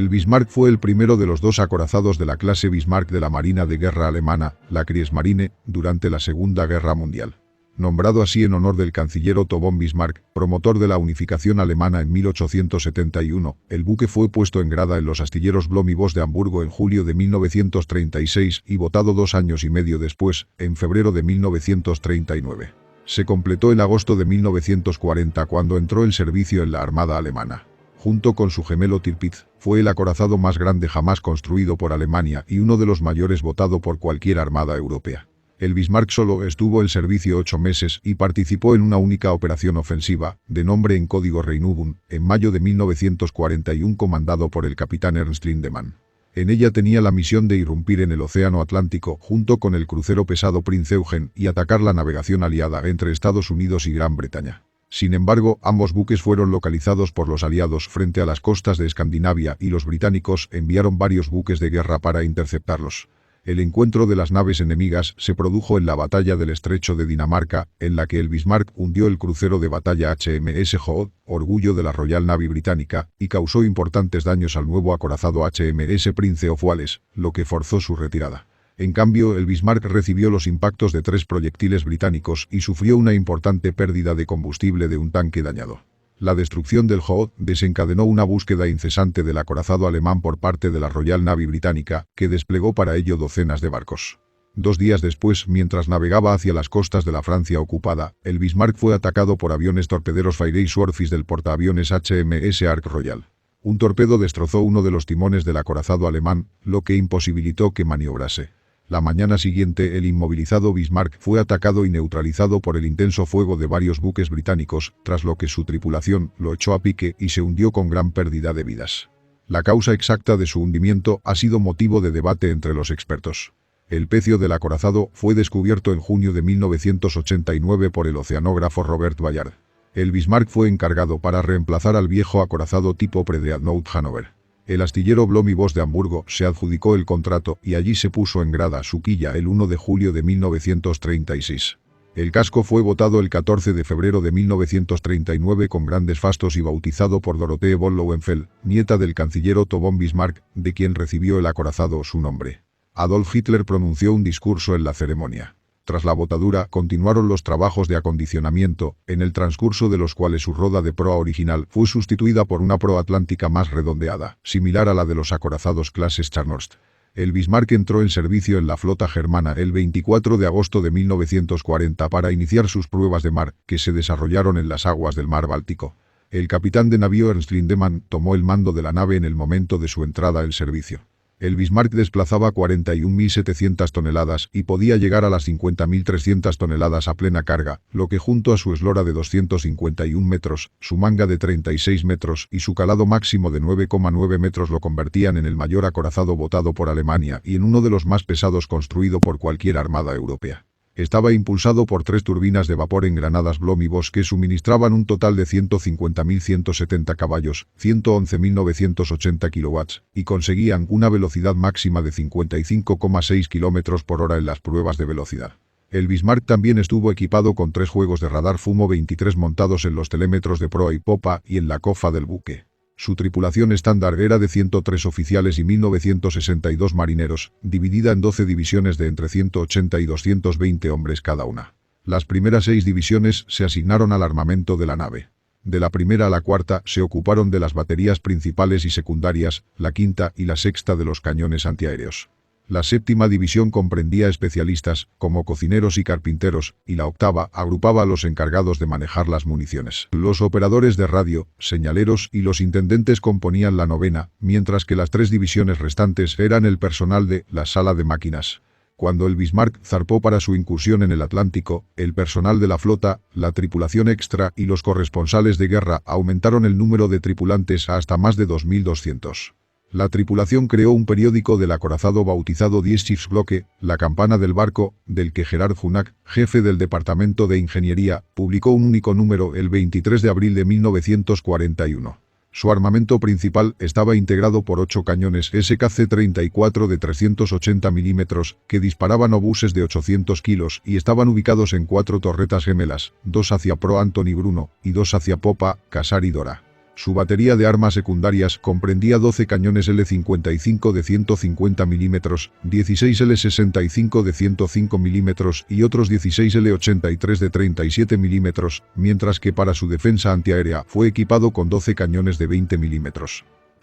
El Bismarck fue el primero de los dos acorazados de la clase Bismarck de la Marina de Guerra alemana, la Kriegsmarine, durante la Segunda Guerra Mundial. Nombrado así en honor del canciller Otto von Bismarck, promotor de la unificación alemana en 1871, el buque fue puesto en grada en los astilleros Blohm y Voss de Hamburgo en julio de 1936 y botado 2 años y medio después, en febrero de 1939. Se completó en agosto de 1940 cuando entró en servicio en la Armada alemana. Junto con su gemelo Tirpitz, fue el acorazado más grande jamás construido por Alemania y uno de los mayores votado por cualquier armada europea. El Bismarck solo estuvo en servicio 8 meses y participó en una única operación ofensiva, de nombre en código Rheinübung, en mayo de 1941 comandado por el capitán Ernst Lindemann. En ella tenía la misión de irrumpir en el Océano Atlántico junto con el crucero pesado Prinz Eugen y atacar la navegación aliada entre Estados Unidos y Gran Bretaña. Sin embargo, ambos buques fueron localizados por los aliados frente a las costas de Escandinavia y los británicos enviaron varios buques de guerra para interceptarlos. El encuentro de las naves enemigas se produjo en la batalla del Estrecho de Dinamarca, en la que el Bismarck hundió el crucero de batalla HMS Hood, orgullo de la Royal Navy británica, y causó importantes daños al nuevo acorazado HMS Prince of Wales, lo que forzó su retirada. En cambio, el Bismarck recibió los impactos de 3 proyectiles británicos y sufrió una importante pérdida de combustible de un tanque dañado. La destrucción del Hood desencadenó una búsqueda incesante del acorazado alemán por parte de la Royal Navy británica, que desplegó para ello docenas de barcos. 2 días después, mientras navegaba hacia las costas de la Francia ocupada, el Bismarck fue atacado por aviones torpederos Fairey Swordfish del portaaviones HMS Ark Royal. Un torpedo destrozó uno de los timones del acorazado alemán, lo que imposibilitó que maniobrase. La mañana siguiente el inmovilizado Bismarck fue atacado y neutralizado por el intenso fuego de varios buques británicos, tras lo que su tripulación lo echó a pique y se hundió con gran pérdida de vidas. La causa exacta de su hundimiento ha sido motivo de debate entre los expertos. El pecio del acorazado fue descubierto en junio de 1989 por el oceanógrafo Robert Ballard. El Bismarck fue encargado para reemplazar al viejo acorazado tipo Pre-dreadnought Hanover. El astillero Blohm y Voss de Hamburgo se adjudicó el contrato y allí se puso en grada su quilla el 1 de julio de 1936. El casco fue botado el 14 de febrero de 1939 con grandes fastos y bautizado por Dorothee von Lauenfeld, nieta del canciller Otto von Bismarck, de quien recibió el acorazado su nombre. Adolf Hitler pronunció un discurso en la ceremonia. Tras la botadura, continuaron los trabajos de acondicionamiento, en el transcurso de los cuales su roda de proa original fue sustituida por una proa atlántica más redondeada, similar a la de los acorazados clase Scharnhorst. El Bismarck entró en servicio en la flota germana el 24 de agosto de 1940 para iniciar sus pruebas de mar, que se desarrollaron en las aguas del mar Báltico. El capitán de navío Ernst Lindemann tomó el mando de la nave en el momento de su entrada en servicio. El Bismarck desplazaba 41.700 toneladas y podía llegar a las 50.300 toneladas a plena carga, lo que junto a su eslora de 251 metros, su manga de 36 metros y su calado máximo de 9,9 metros lo convertían en el mayor acorazado botado por Alemania y en uno de los más pesados construido por cualquier armada europea. Estaba impulsado por 3 turbinas de vapor engranadas Blohm y Voss que suministraban un total de 150.170 caballos, 111.980 kilowatts, y conseguían una velocidad máxima de 55,6 km por hora en las pruebas de velocidad. El Bismarck también estuvo equipado con 3 juegos de radar Fumo 23 montados en los telémetros de proa y popa y en la cofa del buque. Su tripulación estándar era de 103 oficiales y 1.962 marineros, dividida en 12 divisiones de entre 180 y 220 hombres cada una. Las primeras 6 divisiones se asignaron al armamento de la nave. De la primera a la cuarta se ocuparon de las baterías principales y secundarias, la quinta y la sexta de los cañones antiaéreos. La séptima división comprendía especialistas, como cocineros y carpinteros, y la octava agrupaba a los encargados de manejar las municiones. Los operadores de radio, señaleros y los intendentes componían la novena, mientras que las 3 divisiones restantes eran el personal de la sala de máquinas. Cuando el Bismarck zarpó para su incursión en el Atlántico, el personal de la flota, la tripulación extra y los corresponsales de guerra aumentaron el número de tripulantes hasta más de 2.200. La tripulación creó un periódico del acorazado bautizado Die Schiffsglocke, la campana del barco, del que Gerhard Hunack, jefe del departamento de ingeniería, publicó un único número el 23 de abril de 1941. Su armamento principal estaba integrado por 8 cañones SKC-34 de 380 milímetros, que disparaban obuses de 800 kilos y estaban ubicados en 4 torretas gemelas, 2 hacia proa Anthony Bruno y 2 hacia popa Casar y Dora. Su batería de armas secundarias comprendía 12 cañones L-55 de 150 mm, 16 L-65 de 105 mm y otros 16 L-83 de 37 mm, mientras que para su defensa antiaérea fue equipado con 12 cañones de 20 mm.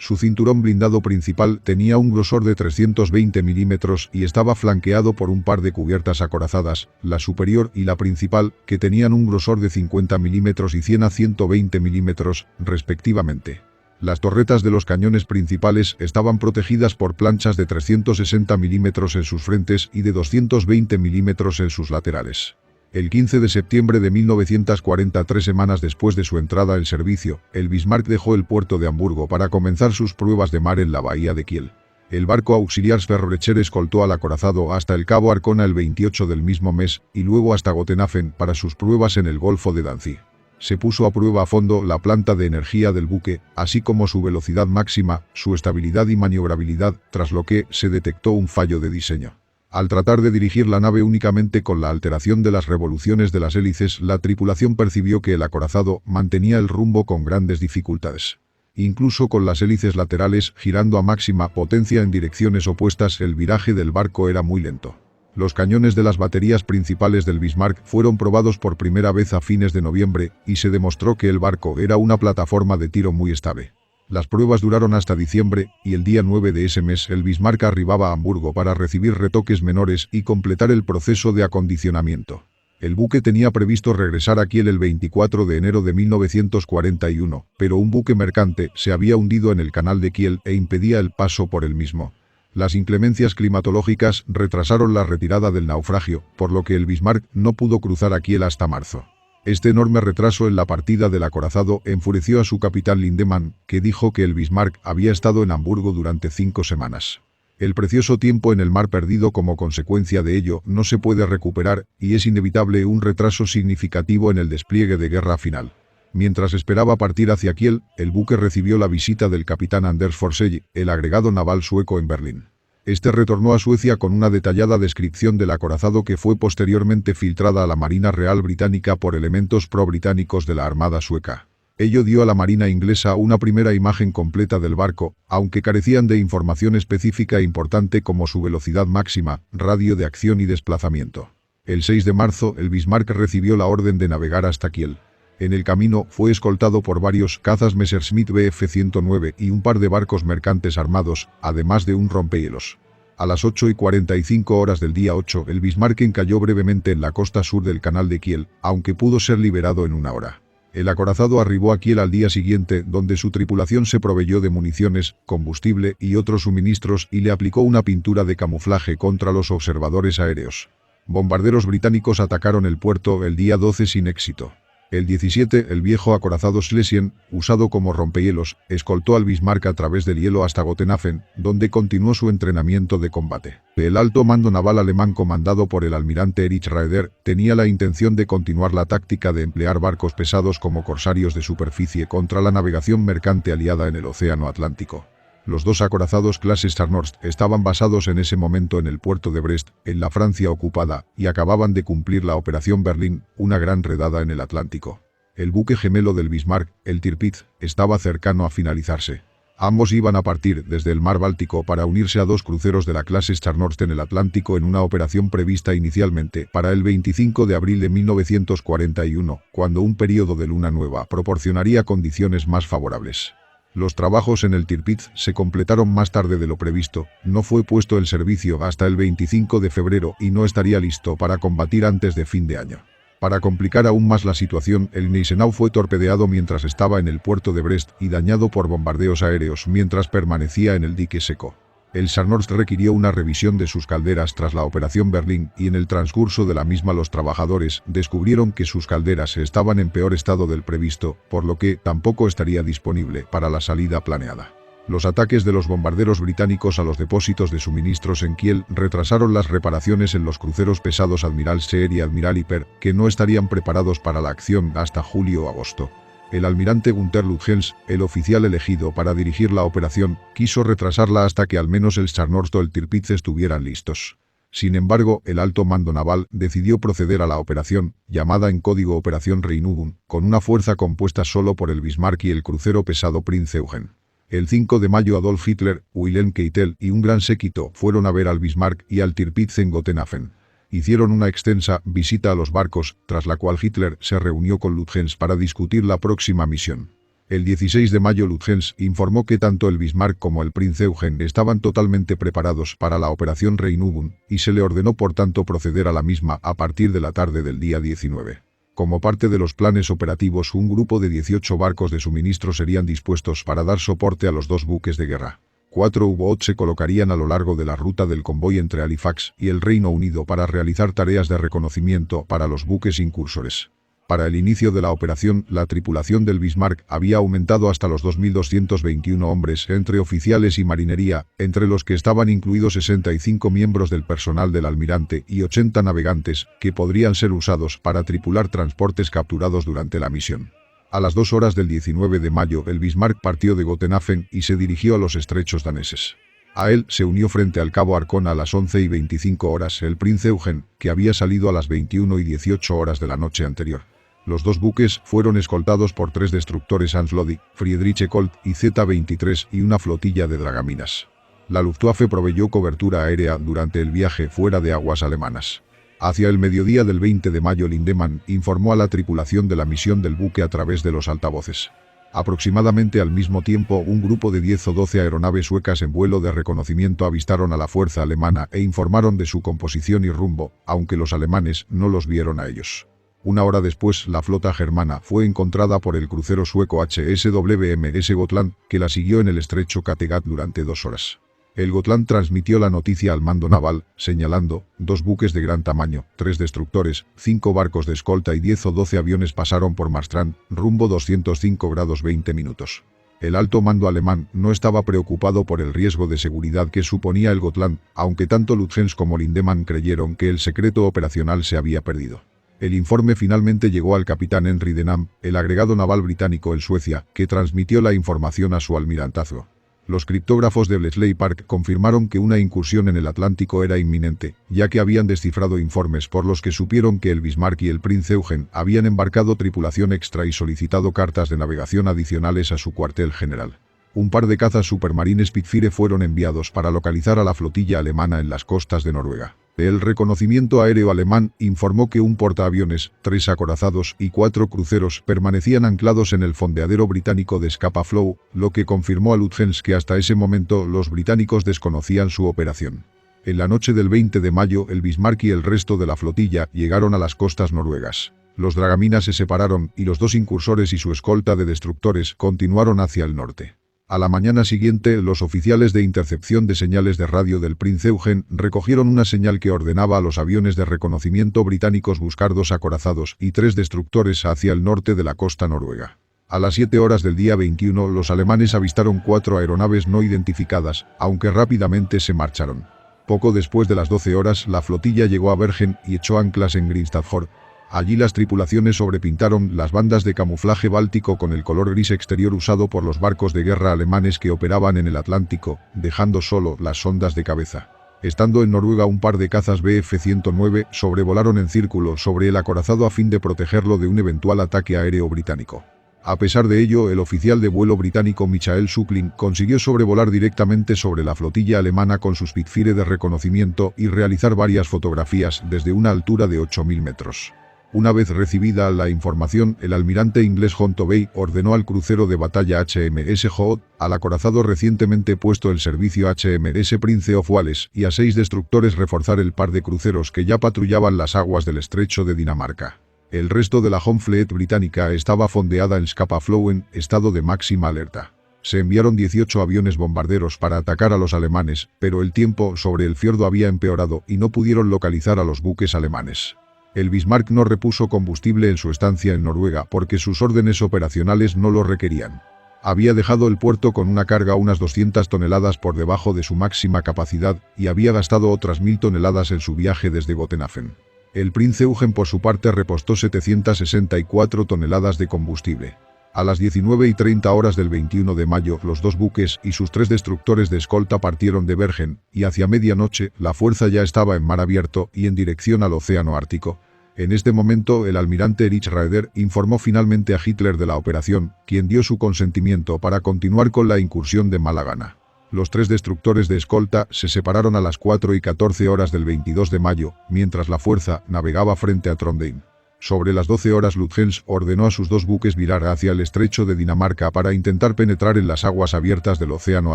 Su cinturón blindado principal tenía un grosor de 320 mm y estaba flanqueado por un par de cubiertas acorazadas, la superior y la principal, que tenían un grosor de 50 mm y 100 a 120 mm, respectivamente. Las torretas de los cañones principales estaban protegidas por planchas de 360 mm en sus frentes y de 220 mm en sus laterales. El 15 de septiembre de 1940, 3 semanas después de su entrada en servicio, el Bismarck dejó el puerto de Hamburgo para comenzar sus pruebas de mar en la bahía de Kiel. El barco auxiliar Sverrecher escoltó al acorazado hasta el cabo Arkona el 28 del mismo mes y luego hasta Gotenhafen para sus pruebas en el Golfo de Danzig. Se puso a prueba a fondo la planta de energía del buque, así como su velocidad máxima, su estabilidad y maniobrabilidad, tras lo que se detectó un fallo de diseño. Al tratar de dirigir la nave únicamente con la alteración de las revoluciones de las hélices, la tripulación percibió que el acorazado mantenía el rumbo con grandes dificultades. Incluso con las hélices laterales girando a máxima potencia en direcciones opuestas, el viraje del barco era muy lento. Los cañones de las baterías principales del Bismarck fueron probados por primera vez a fines de noviembre y se demostró que el barco era una plataforma de tiro muy estable. Las pruebas duraron hasta diciembre, y el día 9 de ese mes el Bismarck arribaba a Hamburgo para recibir retoques menores y completar el proceso de acondicionamiento. El buque tenía previsto regresar a Kiel el 24 de enero de 1941, pero un buque mercante se había hundido en el canal de Kiel e impedía el paso por el mismo. Las inclemencias climatológicas retrasaron la retirada del naufragio, por lo que el Bismarck no pudo cruzar a Kiel hasta marzo. Este enorme retraso en la partida del acorazado enfureció a su capitán Lindemann, que dijo que el Bismarck había estado en Hamburgo durante 5 semanas. El precioso tiempo en el mar perdido como consecuencia de ello no se puede recuperar y es inevitable un retraso significativo en el despliegue de guerra final. Mientras esperaba partir hacia Kiel, el buque recibió la visita del capitán Anders Forsell, el agregado naval sueco en Berlín. Este retornó a Suecia con una detallada descripción del acorazado que fue posteriormente filtrada a la Marina Real Británica por elementos pro-británicos de la Armada sueca. Ello dio a la Marina inglesa una primera imagen completa del barco, aunque carecían de información específica e importante como su velocidad máxima, radio de acción y desplazamiento. El 6 de marzo, el Bismarck recibió la orden de navegar hasta Kiel. En el camino fue escoltado por varios cazas Messerschmitt Bf-109 y un par de barcos mercantes armados, además de un rompehielos. A las 8:45 del día 8, el Bismarck encalló brevemente en la costa sur del canal de Kiel, aunque pudo ser liberado en una hora. El acorazado arribó a Kiel al día siguiente, donde su tripulación se proveyó de municiones, combustible y otros suministros y le aplicó una pintura de camuflaje contra los observadores aéreos. Bombarderos británicos atacaron el puerto el día 12 sin éxito. El 17, el viejo acorazado Schlesien, usado como rompehielos, escoltó al Bismarck a través del hielo hasta Gotenhafen, donde continuó su entrenamiento de combate. El alto mando naval alemán comandado por el almirante Erich Raeder tenía la intención de continuar la táctica de emplear barcos pesados como corsarios de superficie contra la navegación mercante aliada en el Océano Atlántico. Los dos acorazados clase Scharnhorst estaban basados en ese momento en el puerto de Brest, en la Francia ocupada, y acababan de cumplir la Operación Berlín, una gran redada en el Atlántico. El buque gemelo del Bismarck, el Tirpitz, estaba cercano a finalizarse. Ambos iban a partir desde el mar Báltico para unirse a dos cruceros de la clase Scharnhorst en el Atlántico en una operación prevista inicialmente para el 25 de abril de 1941, cuando un período de luna nueva proporcionaría condiciones más favorables. Los trabajos en el Tirpitz se completaron más tarde de lo previsto, no fue puesto en servicio hasta el 25 de febrero y no estaría listo para combatir antes de fin de año. Para complicar aún más la situación, el Gneisenau fue torpedeado mientras estaba en el puerto de Brest y dañado por bombardeos aéreos mientras permanecía en el dique seco. El Scharnhorst requirió una revisión de sus calderas tras la Operación Berlín y en el transcurso de la misma los trabajadores descubrieron que sus calderas estaban en peor estado del previsto, por lo que tampoco estaría disponible para la salida planeada. Los ataques de los bombarderos británicos a los depósitos de suministros en Kiel retrasaron las reparaciones en los cruceros pesados Admiral Scheer y Admiral Yper, que no estarían preparados para la acción hasta julio o agosto. El almirante Gunther Luthgens, el oficial elegido para dirigir la operación, quiso retrasarla hasta que al menos el Scharnhorst o el Tirpitz estuvieran listos. Sin embargo, el alto mando naval decidió proceder a la operación, llamada en código Operación Regenbogen, con una fuerza compuesta solo por el Bismarck y el crucero pesado Prinz Eugen. El 5 de mayo Adolf Hitler, Wilhelm Keitel y un gran séquito fueron a ver al Bismarck y al Tirpitz en Gotenhafen. Hicieron una extensa visita a los barcos, tras la cual Hitler se reunió con Lutyens para discutir la próxima misión. El 16 de mayo Lutyens informó que tanto el Bismarck como el Prinz Eugen estaban totalmente preparados para la operación Regenbogen y se le ordenó por tanto proceder a la misma a partir de la tarde del día 19. Como parte de los planes operativos, un grupo de 18 barcos de suministro serían dispuestos para dar soporte a los dos buques de guerra. 4 U-boats se colocarían a lo largo de la ruta del convoy entre Halifax y el Reino Unido para realizar tareas de reconocimiento para los buques incursores. Para el inicio de la operación, la tripulación del Bismarck había aumentado hasta los 2.221 hombres entre oficiales y marinería, entre los que estaban incluidos 65 miembros del personal del almirante y 80 navegantes, que podrían ser usados para tripular transportes capturados durante la misión. A las 2 horas del 19 de mayo, el Bismarck partió de Gotenhafen y se dirigió a los estrechos daneses. A él se unió frente al cabo Arcona a las 11:25 el Prinz Eugen, que había salido a las 21:18 de la noche anterior. Los dos buques fueron escoltados por 3 destructores Hans-Loddy, Friedrich Colt y Z-23 y una flotilla de dragaminas. La Luftwaffe proveyó cobertura aérea durante el viaje fuera de aguas alemanas. Hacia el mediodía del 20 de mayo Lindemann informó a la tripulación de la misión del buque a través de los altavoces. Aproximadamente al mismo tiempo, un grupo de 10 o 12 aeronaves suecas en vuelo de reconocimiento avistaron a la fuerza alemana e informaron de su composición y rumbo, aunque los alemanes no los vieron a ellos. Una hora después, la flota germana fue encontrada por el crucero sueco HSWMS Gotland, que la siguió en el estrecho Kattegat durante 2 horas. El Gotland transmitió la noticia al mando naval, señalando: 2 buques de gran tamaño, 3 destructores, 5 barcos de escolta y 10 o 12 aviones pasaron por Marstrand, rumbo 205 grados 20 minutos. El alto mando alemán no estaba preocupado por el riesgo de seguridad que suponía el Gotland, aunque tanto Lutyens como Lindemann creyeron que el secreto operacional se había perdido. El informe finalmente llegó al capitán Henry Denham, el agregado naval británico en Suecia, que transmitió la información a su almirantazgo. Los criptógrafos de Bletchley Park confirmaron que una incursión en el Atlántico era inminente, ya que habían descifrado informes por los que supieron que el Bismarck y el Prinz Eugen habían embarcado tripulación extra y solicitado cartas de navegación adicionales a su cuartel general. Un par de cazas Supermarine Spitfire fueron enviados para localizar a la flotilla alemana en las costas de Noruega. El reconocimiento aéreo alemán informó que un portaaviones, 3 acorazados y 4 cruceros permanecían anclados en el fondeadero británico de Scapa Flow, lo que confirmó a Lutyens que hasta ese momento los británicos desconocían su operación. En la noche del 20 de mayo, el Bismarck y el resto de la flotilla llegaron a las costas noruegas. Los dragaminas se separaron y los 2 incursores y su escolta de destructores continuaron hacia el norte. A la mañana siguiente, los oficiales de intercepción de señales de radio del Prinz Eugen recogieron una señal que ordenaba a los aviones de reconocimiento británicos buscar 2 acorazados y 3 destructores hacia el norte de la costa noruega. A las 7 horas del día 21, los alemanes avistaron 4 aeronaves no identificadas, aunque rápidamente se marcharon. Poco después de las 12 horas, la flotilla llegó a Bergen y echó anclas en Grimstadhor. Allí las tripulaciones sobrepintaron las bandas de camuflaje báltico con el color gris exterior usado por los barcos de guerra alemanes que operaban en el Atlántico, dejando solo las sondas de cabeza. Estando en Noruega, un par de cazas Bf-109 sobrevolaron en círculo sobre el acorazado a fin de protegerlo de un eventual ataque aéreo británico. A pesar de ello, el oficial de vuelo británico Michael Suckling consiguió sobrevolar directamente sobre la flotilla alemana con su Spitfire de reconocimiento y realizar varias fotografías desde una altura de 8.000 metros. Una vez recibida la información, el almirante inglés John Tobey ordenó al crucero de batalla HMS Hood, al acorazado recientemente puesto en servicio HMS Prince of Wales y a 6 destructores reforzar el par de cruceros que ya patrullaban las aguas del estrecho de Dinamarca. El resto de la Home Fleet británica estaba fondeada en Scapa Flow en estado de máxima alerta. Se enviaron 18 aviones bombarderos para atacar a los alemanes, pero el tiempo sobre el fiordo había empeorado y no pudieron localizar a los buques alemanes. El Bismarck no repuso combustible en su estancia en Noruega porque sus órdenes operacionales no lo requerían. Había dejado el puerto con una carga unas 200 toneladas por debajo de su máxima capacidad y había gastado otras 1000 toneladas en su viaje desde Gotenhafen. El Prinz Eugen por su parte repostó 764 toneladas de combustible. A las 19:30 del 21 de mayo, los dos buques y sus 3 destructores de escolta partieron de Bergen, y hacia medianoche, la fuerza ya estaba en mar abierto y en dirección al océano Ártico. En este momento, el almirante Erich Raeder informó finalmente a Hitler de la operación, quien dio su consentimiento para continuar con la incursión de mala gana. Los 3 destructores de escolta se separaron a las 4:14 del 22 de mayo, mientras la fuerza navegaba frente a Trondheim. Sobre las 12 horas Lutyens ordenó a sus 2 buques virar hacia el estrecho de Dinamarca para intentar penetrar en las aguas abiertas del océano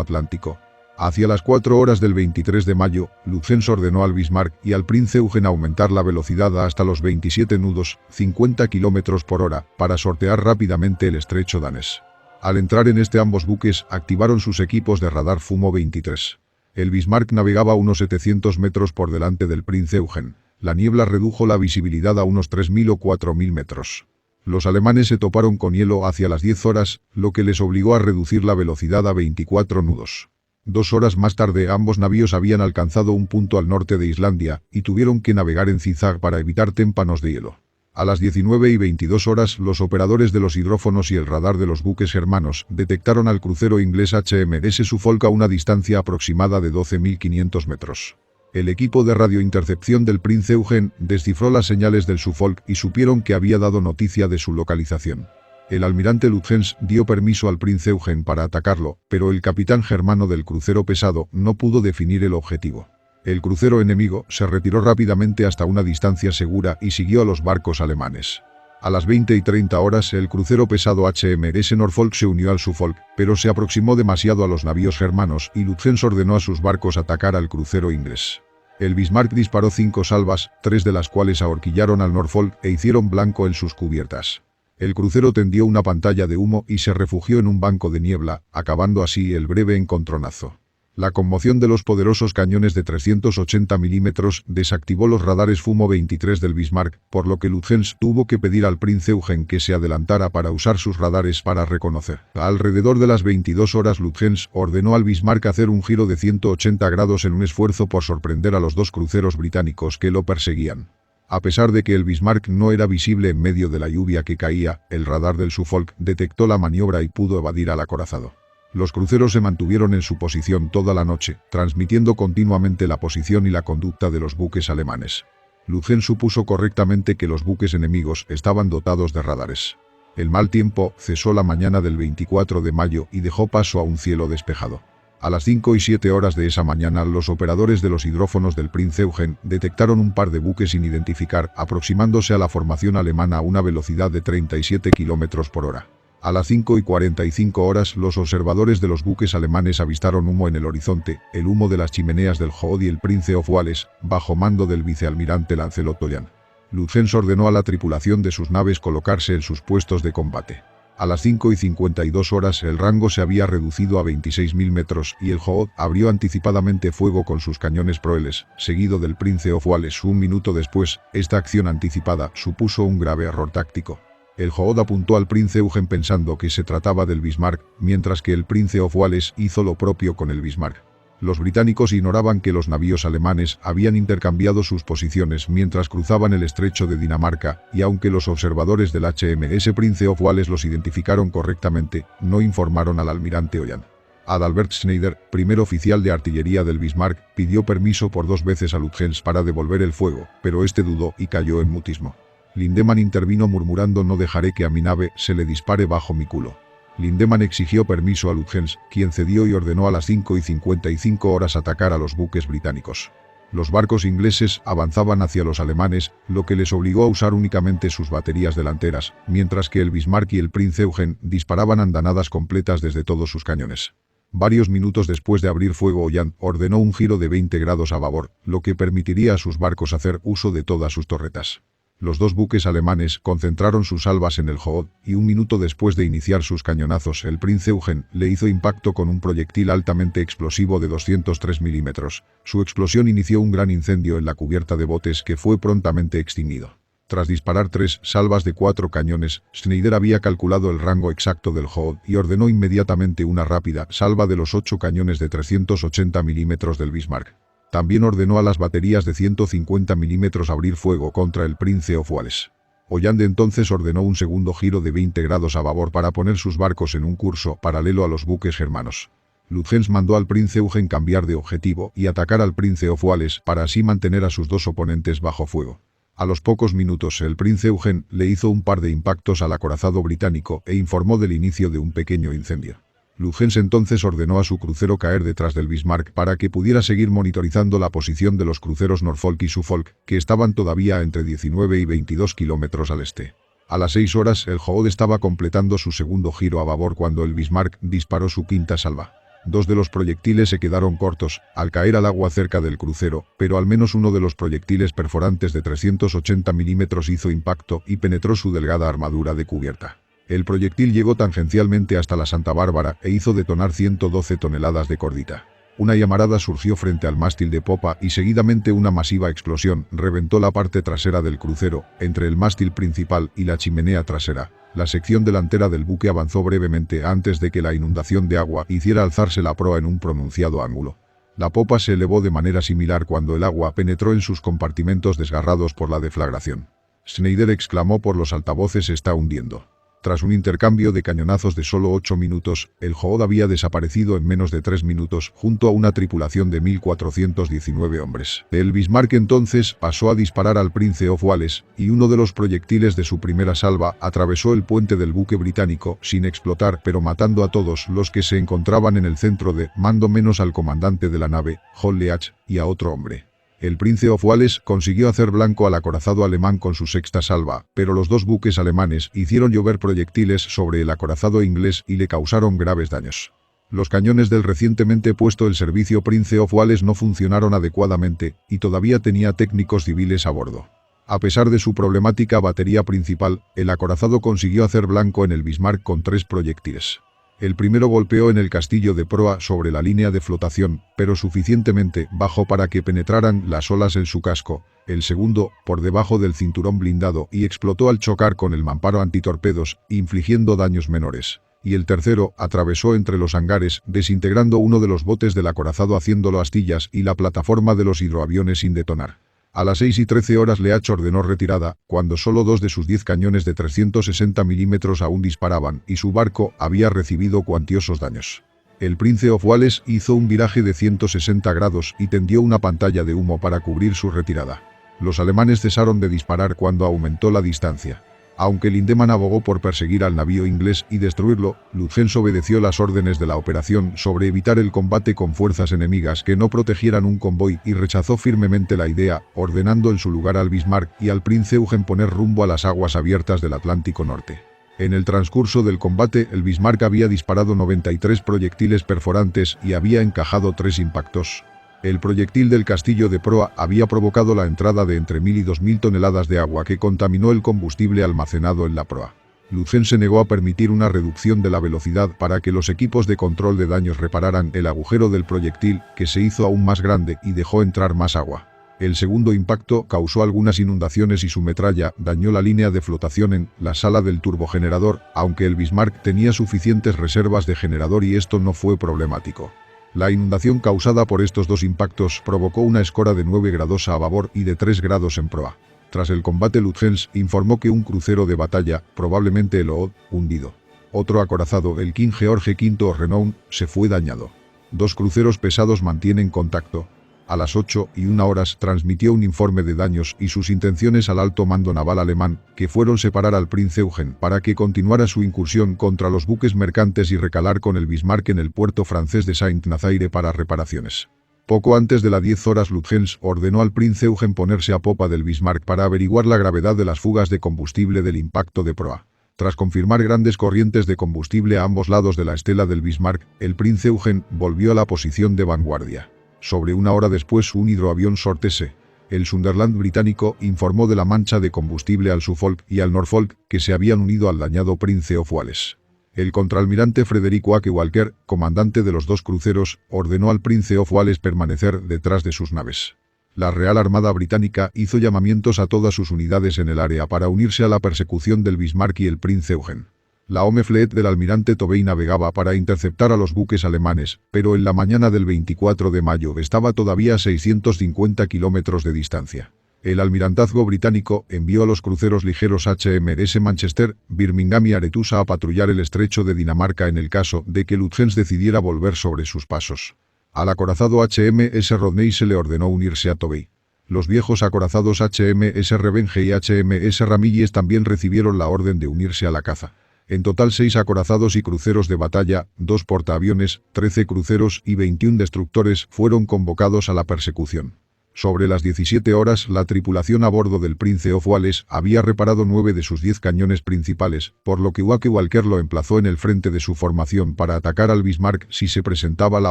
Atlántico. Hacia las 4 horas del 23 de mayo, Lutyens ordenó al Bismarck y al Prinz Eugen aumentar la velocidad hasta los 27 nudos, 50 km por hora, para sortear rápidamente el estrecho danés. Al entrar en ambos buques activaron sus equipos de radar Fumo 23. El Bismarck navegaba a unos 700 metros por delante del Prinz Eugen. La niebla redujo la visibilidad a unos 3.000 o 4.000 metros. Los alemanes se toparon con hielo hacia las 10 horas, lo que les obligó a reducir la velocidad a 24 nudos. 2 horas más tarde ambos navíos habían alcanzado un punto al norte de Islandia, y tuvieron que navegar en zigzag para evitar témpanos de hielo. A las 19:22 los operadores de los hidrófonos y el radar de los buques germanos detectaron al crucero inglés HMS Suffolk a una distancia aproximada de 12.500 metros. El equipo de radiointercepción del Prinz Eugen descifró las señales del Suffolk y supieron que había dado noticia de su localización. El almirante Lutyens dio permiso al Prinz Eugen para atacarlo, pero el capitán germano del crucero pesado no pudo definir el objetivo. El crucero enemigo se retiró rápidamente hasta una distancia segura y siguió a los barcos alemanes. A las 20:30 el crucero pesado HMS Norfolk se unió al Suffolk, pero se aproximó demasiado a los navíos germanos y Lutyens ordenó a sus barcos atacar al crucero inglés. El Bismarck disparó 5 salvas, 3 de las cuales ahorquillaron al Norfolk e hicieron blanco en sus cubiertas. El crucero tendió una pantalla de humo y se refugió en un banco de niebla, acabando así el breve encontronazo. La conmoción de los poderosos cañones de 380 milímetros desactivó los radares Fumo 23 del Bismarck, por lo que Lutyens tuvo que pedir al Prinz Eugen que se adelantara para usar sus radares para reconocer. Alrededor de las 22 horas Lutyens ordenó al Bismarck hacer un giro de 180 grados en un esfuerzo por sorprender a los 2 cruceros británicos que lo perseguían. A pesar de que el Bismarck no era visible en medio de la lluvia que caía, el radar del Suffolk detectó la maniobra y pudo evadir al acorazado. Los cruceros se mantuvieron en su posición toda la noche, transmitiendo continuamente la posición y la conducta de los buques alemanes. Lutyens supuso correctamente que los buques enemigos estaban dotados de radares. El mal tiempo cesó la mañana del 24 de mayo y dejó paso a un cielo despejado. A las 5:07 de esa mañana los operadores de los hidrófonos del Prinz Eugen detectaron un par de buques sin identificar aproximándose a la formación alemana a una velocidad de 37 km por hora. A las 5:45 los observadores de los buques alemanes avistaron humo en el horizonte, el humo de las chimeneas del Hood y el Prince of Wales, bajo mando del vicealmirante Lancelot Doyan. Lutyens ordenó a la tripulación de sus naves colocarse en sus puestos de combate. A las 5:52 el rango se había reducido a 26.000 metros y el Hood abrió anticipadamente fuego con sus cañones proeles, seguido del Prince of Wales. Un minuto después, esta acción anticipada supuso un grave error táctico. El Hood apuntó al Prinz Eugen pensando que se trataba del Bismarck, mientras que el Prince of Wales hizo lo propio con el Bismarck. Los británicos ignoraban que los navíos alemanes habían intercambiado sus posiciones mientras cruzaban el estrecho de Dinamarca, y aunque los observadores del HMS Prince of Wales los identificaron correctamente, no informaron al almirante Doyan. Adalbert Schneider, primer oficial de artillería del Bismarck, pidió permiso por 2 veces a Lutyens para devolver el fuego, pero este dudó y cayó en mutismo. Lindemann intervino murmurando: «No dejaré que a mi nave se le dispare bajo mi culo». Lindemann exigió permiso a Lutyens, quien cedió y ordenó a las 5:55 atacar a los buques británicos. Los barcos ingleses avanzaban hacia los alemanes, lo que les obligó a usar únicamente sus baterías delanteras, mientras que el Bismarck y el Prinz Eugen disparaban andanadas completas desde todos sus cañones. Varios minutos después de abrir fuego, Doyan ordenó un giro de 20 grados a babor, lo que permitiría a sus barcos hacer uso de todas sus torretas. Los 2 buques alemanes concentraron sus salvas en el Hood, y un minuto después de iniciar sus cañonazos el Prinz Eugen le hizo impacto con un proyectil altamente explosivo de 203 milímetros. Su explosión inició un gran incendio en la cubierta de botes que fue prontamente extinguido. Tras disparar 3 salvas de 4 cañones, Schneider había calculado el rango exacto del Hood y ordenó inmediatamente una rápida salva de los 8 cañones de 380 milímetros del Bismarck. También ordenó a las baterías de 150 milímetros abrir fuego contra el Prince of Wales. Hollande entonces ordenó un segundo giro de 20 grados a babor para poner sus barcos en un curso paralelo a los buques germanos. Lütjens mandó al Prince Eugen cambiar de objetivo y atacar al Prince of Wales para así mantener a sus dos oponentes bajo fuego. A los pocos minutos el Prince Eugen le hizo un par de impactos al acorazado británico e informó del inicio de un pequeño incendio. Lütjens entonces ordenó a su crucero caer detrás del Bismarck para que pudiera seguir monitorizando la posición de los cruceros Norfolk y Suffolk, que estaban todavía entre 19 y 22 kilómetros al este. A las 6 horas el Hood estaba completando su segundo giro a babor cuando el Bismarck disparó su quinta salva. Dos de los proyectiles se quedaron cortos, al caer al agua cerca del crucero, pero al menos uno de los proyectiles perforantes de 380 milímetros hizo impacto y penetró su delgada armadura de cubierta. El proyectil llegó tangencialmente hasta la Santa Bárbara e hizo detonar 112 toneladas de cordita. Una llamarada surgió frente al mástil de popa y seguidamente una masiva explosión reventó la parte trasera del crucero, entre el mástil principal y la chimenea trasera. La sección delantera del buque avanzó brevemente antes de que la inundación de agua hiciera alzarse la proa en un pronunciado ángulo. La popa se elevó de manera similar cuando el agua penetró en sus compartimentos desgarrados por la deflagración. Schneider exclamó por los altavoces: «Se está hundiendo». Tras un intercambio de cañonazos de solo 8 minutos, el Hood había desaparecido en menos de 3 minutos junto a una tripulación de 1.419 hombres. El Bismarck entonces pasó a disparar al Prince of Wales, y uno de los proyectiles de su primera salva atravesó el puente del buque británico sin explotar, pero matando a todos los que se encontraban en el centro de mando menos al comandante de la nave, John Leach, y a otro hombre. El Prince of Wales consiguió hacer blanco al acorazado alemán con su sexta salva, pero los dos buques alemanes hicieron llover proyectiles sobre el acorazado inglés y le causaron graves daños. Los cañones del recientemente puesto el servicio Prince of Wales no funcionaron adecuadamente, y todavía tenía técnicos civiles a bordo. A pesar de su problemática batería principal, el acorazado consiguió hacer blanco en el Bismarck con 3 proyectiles. El primero golpeó en el castillo de proa sobre la línea de flotación, pero suficientemente bajo para que penetraran las olas en su casco. El segundo, por debajo del cinturón blindado y explotó al chocar con el mamparo antitorpedos, infligiendo daños menores. Y el tercero atravesó entre los hangares, desintegrando uno de los botes del acorazado haciéndolo astillas y la plataforma de los hidroaviones sin detonar. A las 6:13 Leach ordenó retirada, cuando solo 2 de sus 10 cañones de 360 milímetros aún disparaban y su barco había recibido cuantiosos daños. El Prince of Wales hizo un viraje de 160 grados y tendió una pantalla de humo para cubrir su retirada. Los alemanes cesaron de disparar cuando aumentó la distancia. Aunque Lindemann abogó por perseguir al navío inglés y destruirlo, Lütjens obedeció las órdenes de la operación sobre evitar el combate con fuerzas enemigas que no protegieran un convoy y rechazó firmemente la idea, ordenando en su lugar al Bismarck y al Prince Eugen poner rumbo a las aguas abiertas del Atlántico Norte. En el transcurso del combate, el Bismarck había disparado 93 proyectiles perforantes y había encajado 3 impactos. El proyectil del castillo de proa había provocado la entrada de entre 1.000 y 2.000 toneladas de agua que contaminó el combustible almacenado en la proa. Lütjens se negó a permitir una reducción de la velocidad para que los equipos de control de daños repararan el agujero del proyectil, que se hizo aún más grande y dejó entrar más agua. El segundo impacto causó algunas inundaciones y su metralla dañó la línea de flotación en la sala del turbogenerador, aunque el Bismarck tenía suficientes reservas de generador y esto no fue problemático. La inundación causada por estos 2 impactos provocó una escora de 9 grados a babor y de 3 grados en proa. Tras el combate, Lütjens informó que un crucero de batalla, probablemente el Hood, hundido. Otro acorazado, el King George V Renown, se fue dañado. 2 cruceros pesados mantienen contacto. A las 8:01 transmitió un informe de daños y sus intenciones al alto mando naval alemán, que fueron separar al Prince Eugen para que continuara su incursión contra los buques mercantes y recalar con el Bismarck en el puerto francés de Saint-Nazaire para reparaciones. Poco antes de las 10 horas Lütjens ordenó al Prince Eugen ponerse a popa del Bismarck para averiguar la gravedad de las fugas de combustible del impacto de proa. Tras confirmar grandes corrientes de combustible a ambos lados de la estela del Bismarck, el Prince Eugen volvió a la posición de vanguardia. Sobre 1 hora después un hidroavión Sortese, el Sunderland británico, informó de la mancha de combustible al Suffolk y al Norfolk que se habían unido al dañado Prince of Wales. El contraalmirante Frederick Wake Walker, comandante de los 2 cruceros, ordenó al Prince of Wales permanecer detrás de sus naves. La Real Armada Británica hizo llamamientos a todas sus unidades en el área para unirse a la persecución del Bismarck y el Prince Eugen. La Home Fleet del almirante Tovey navegaba para interceptar a los buques alemanes, pero en la mañana del 24 de mayo estaba todavía a 650 kilómetros de distancia. El almirantazgo británico envió a los cruceros ligeros HMS Manchester, Birmingham y Arethusa a patrullar el estrecho de Dinamarca en el caso de que Lutyens decidiera volver sobre sus pasos. Al acorazado HMS Rodney se le ordenó unirse a Tovey. Los viejos acorazados HMS Revenge y HMS Ramillies también recibieron la orden de unirse a la caza. En total 6 acorazados y cruceros de batalla, 2 portaaviones, 13 cruceros y 21 destructores fueron convocados a la persecución. Sobre las 17 horas, la tripulación a bordo del Prince of Wales había reparado 9 de sus 10 cañones principales, por lo que Wake Walker lo emplazó en el frente de su formación para atacar al Bismarck si se presentaba la